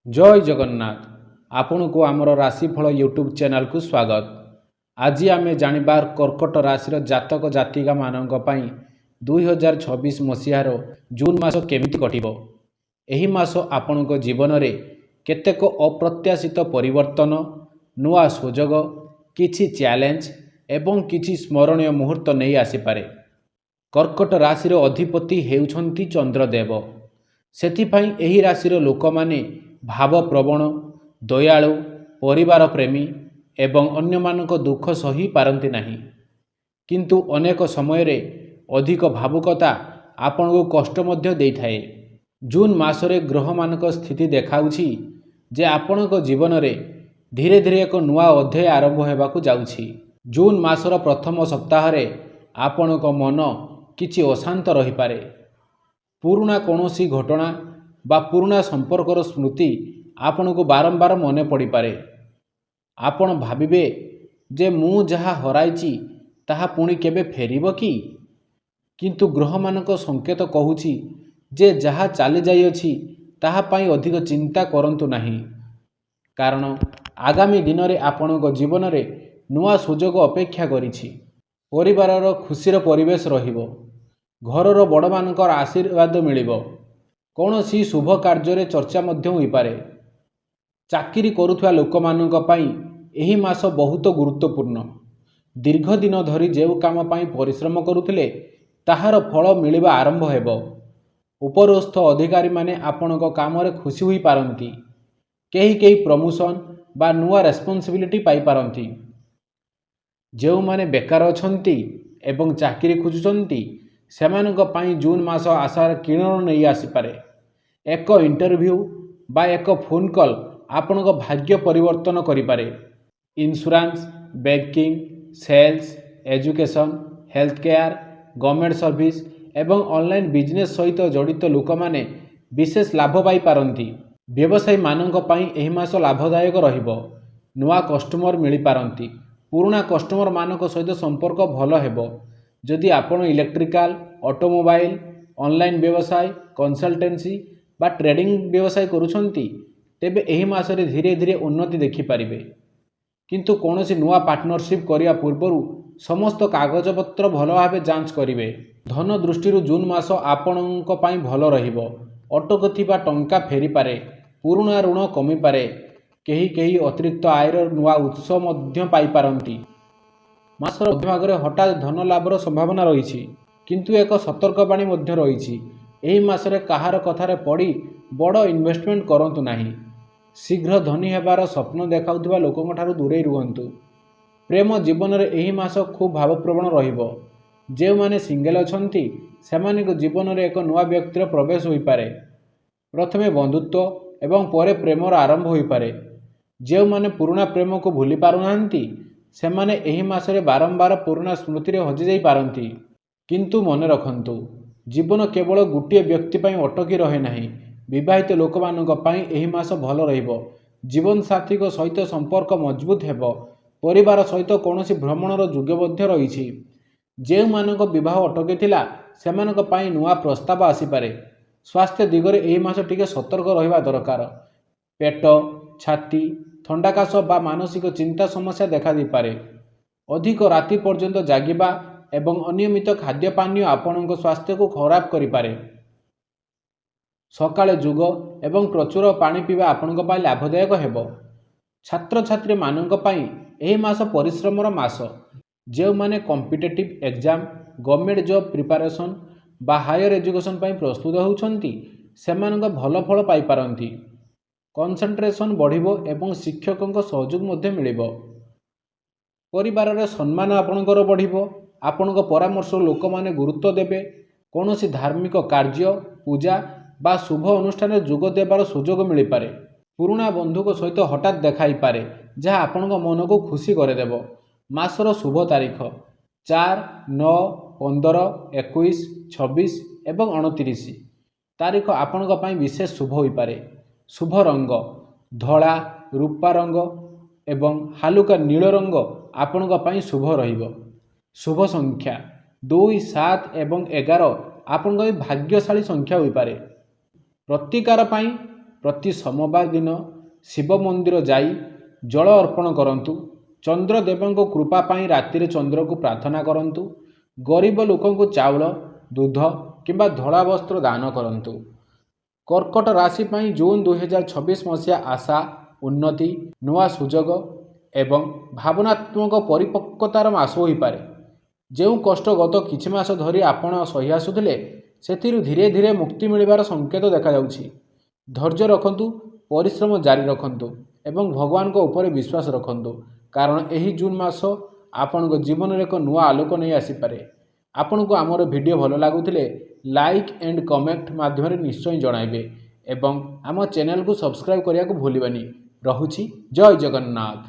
जय जगन्नाथ। आपण को आमर राशिफल यूट्यूब चैनल को स्वागत। आज आम जानिबार कर्कट राशि जातक जातिका मानक पई 2026 मसीहार जून मास केमिति कटिबो। एही मास आपणक जीवन रे केतेक अप्रत्याशित परिवर्तन, नुआ सुजोग, किछि चैलेंज एवं किछि स्मरणीय मुहूर्त नहीं आसीपारे। कर्कट राशि अधिपति हेउछंती चंद्रदेव। सेथिपाई एही राशि लोक माने भावप्रवण, दयालु, परिवार प्रेमी एवं अन्यमानक दुख सही पारती नहीं। किंतु अनेक समय रे अधिक भावुकता आपण को कष्ट मध्य देइथाए। जून मासरे ग्रह मानक स्थिति देखाउछि जे आपणक जीवन रे धीरे धीरे एक नुआ अध्याय आरंभ हेबाकु जाउछि। जून मासर प्रथम सप्ताह रे आपणक मन किछि अशांत रही पारे। पुराना कोनोसी घटना बा पुराना संपर्कर स्मृति आपण को बारंबार मने पड़ी पारे। आपण भाबिबे जे मु जहा हराइछि ताहा पुणी केबे फेरिबो कि? किंतु ग्रह मानक संकेत कहूछि जे जहा चली जाइछि ताहा पाई अधिक चिंता करंतु नहीं, कारण आगामी दिन रे आपणक जीवन रे नुआ सुजोग अपेक्षा करिछि। परिवारर खुशीर परिवेश रहिबो, घरर बड़ मानकर आशीर्वाद मिलिबो, कौनसी शुभ कार्य चर्चा मध्य होई पारे। चाकरी करुथुवा लोक मानक पई एही मास बहुत गुरुत्वपूर्ण। दीर्घ दिन धरी जेउ काम पई परिश्रम करुथिले ताहार फल मिलिबा आरंभ हेबो। उपरस्थ अधिकारी माने आपणक काम रे खुशी होई पारंती। केही प्रमोशन बा नुआ रेस्पॉन्सिबिलिटी पाई पारंती। जेउ माने बेकार अछंती एवं चाकरी खोजुचंती सेमानक पई जून मास आशार किरण नहीं आसी पारे। एक इंटरव्यू बा एक फोन कॉल आपणक भाग्य परिवर्तन करि पारे। Insurance, banking, sales, education, health care, government service एवं ऑनलाइन बिजनेस सहित जड़ित लोक माने विशेष लाभ पाई पारंती। व्यवसायी मानक पई एही मास लाभदायक रहिबो। नुआ कस्टमर मिली पारंती। पुराना कस्टमर मानक सहित संपर्क भल हेबो। जदि आपण इलेक्ट्रिकल, ऑटोमोबाइल, ऑनलाइन व्यवसाय, कंसल्टेंसी बा ट्रेडिंग व्यवसाय करुछंती तेबे एही मासरे धीरे धीरे उन्नति देखि पारिबे। किंतु कोनोसी नुआ पार्टनरशिप करिया पूर्वरु समस्त कागजपत्र भल भाबे जांच करिवे। धन दृष्टि जून मास आपणक पई भल रहिबो। अटकुथिबा टंका फेरी पारे। पुराना ऋण कमी पारे। केही अतिरिक्त आयर नुआ उत्स मध्य पाई पारंती। मासर मध्यभागरे हठात धन लाभर संभावना रही, किंतु एक सतर्कवाणी मध्य रही। एही मासरे कहार कथारे पड़ी बड़ इन्वेस्टमेंट करंतु नाही। शीघ्र धनी हेबार स्वप्न देखाउथिबा लोकंक ठारू दूरे रुहंतु। प्रेम जीवन रे एही मास खूब भावप्रवण रहिबो। जेउ माने सिंगल अछंती सेमानिक जीवन रे एक नुआ व्यक्तिर प्रवेश होई पारे। प्रथमे बंधुत्व एवं परे प्रेमर आरंभ होई पारे। जेउ माने पुराना प्रेम को भूली पारु नाहंती सेमाने एही मासरे बारंबार पुराना स्मृति रे हजि जाई पारंती। किंतु मने रखंतु, जीवन केवल गोटे व्यक्ति पई अटकी रहे नहीं। विवाहित लोक मानक पई एही मास भल रहिबो। जीवन साथी को सहित संपर्क मजबूत हेबो। परिवार सहित कोनोसी भ्रमणर जुग मध्य रहिछि। जेउ मानक विवाह अटकी थिला सेमानक पई नुआ प्रस्ताव आसी पारे। स्वास्थ्य दिगरे एही मास टिके सतर्क रहिबा दरकार। पेट, छाती, थंडा काश बा मानसिक चिंता समस्या देखा दी पारे। अधिक राति पर्यंत जागिबा एवं अनियमित खाद्य पानीय आपणक स्वास्थ्य को खराब करि पारे। सकाळे जुग एवं प्रचुर पानी पीवा आपणक पई लाभदायक हेबो। छात्र छात्री मानक पई एही मास परिश्रमर मास। जेउ माने competitive exam, government job preparation बा हायर एजुकेशन पई प्रस्तुत होउछंती सेमानक भल फल पाई पारंती। कंसंट्रेशन बढ़िबो एवं शिक्षकक सहयोग मध्य मिलिबो। परिवार रे सम्मान आपणकर बढ़िबो। आपणक परामर्श लोक माने गुरुत्व देबे। कोनोसी धार्मिक कार्य, पूजा बा शुभ अनुष्ठान जोग देबार सुजोग मिली पारे। पुराना बंधुक सहित हठात देखाई पारे जहाँ आपणक मन को खुशी करे देबो। मासर शुभ तारीख 4, 9, 15, 21, 26 एवं 29 तारीख आपणक पई विशेष शुभ होई पारे। शुभ रंग धला, रूपा रंग एवं हालुका नील रंग आपणक पई शुभ रहिबो। शुभ संख्या 2, 7 एवं 11 आपणक भाग्यशाली संख्या होई पारे। प्रतिकार पाई ପ୍ରତି ସୋମବାର ଦିନ ଶିବ ମନ୍ଦିର ଯାଇ ଜଳ ଅର୍ପଣ କରନ୍ତୁ। ଚନ୍ଦ୍ରଦେବଙ୍କ କୃପା ପାଇଁ ରାତିରେ ଚନ୍ଦ୍ରକୁ ପ୍ରାର୍ଥନା କରନ୍ତୁ। ଗରିବ ଲୋକଙ୍କୁ ଚାଉଳ, ଦୁଧ କିମ୍ବା ଧଳା ବସ୍ତ୍ର ଦାନ କରନ୍ତୁ। କର୍କଟ ରାଶି ପାଇଁ ଜୁନ୍ 2026 ମସିହା ଆଶା, ଉନ୍ନତି, ନୂଆ ସୁଯୋଗ ଏବଂ ଭାବନାତ୍ମକ ପରିପକ୍ୱତାର ମାସ ହୋଇପାରେ। ଯେଉଁ କଷ୍ଟ ଗତ କିଛି ମାସ ଧରି ଆପଣ ସହି ଆସୁଥିଲେ, ସେଥିରୁ ଧୀରେ ଧୀରେ ମୁକ୍ତି ମିଳିବାର ସଂକେତ ଦେଖାଯାଉଛି। ଧୈର୍ଯ୍ୟ ରଖନ୍ତୁ, ପରିଶ୍ରମ ଜାରି ରଖନ୍ତୁ ଏବଂ ଭଗବାନଙ୍କ ଉପରେ ବିଶ୍ୱାସ ରଖନ୍ତୁ, କାରଣ ଏହି ଜୁନ୍ ମାସ ଆପଣଙ୍କ ଜୀବନରେ ଏକ ନୂଆ ଆଲୋକ ନେଇ ଆସିପାରେ। ଆପଣଙ୍କୁ ଆମର ଭିଡ଼ିଓ ଭଲ ଲାଗୁଥିଲେ ଲାଇକ୍ ଏଣ୍ଡ କମେଣ୍ଟ ମାଧ୍ୟମରେ ନିଶ୍ଚୟ ଜଣାଇବେ ଏବଂ ଆମ ଚ୍ୟାନେଲକୁ ସବସ୍କ୍ରାଇବ୍ କରିବାକୁ ଭୁଲିବେନି। ରହୁଛି, ଜୟ ଜଗନ୍ନାଥ।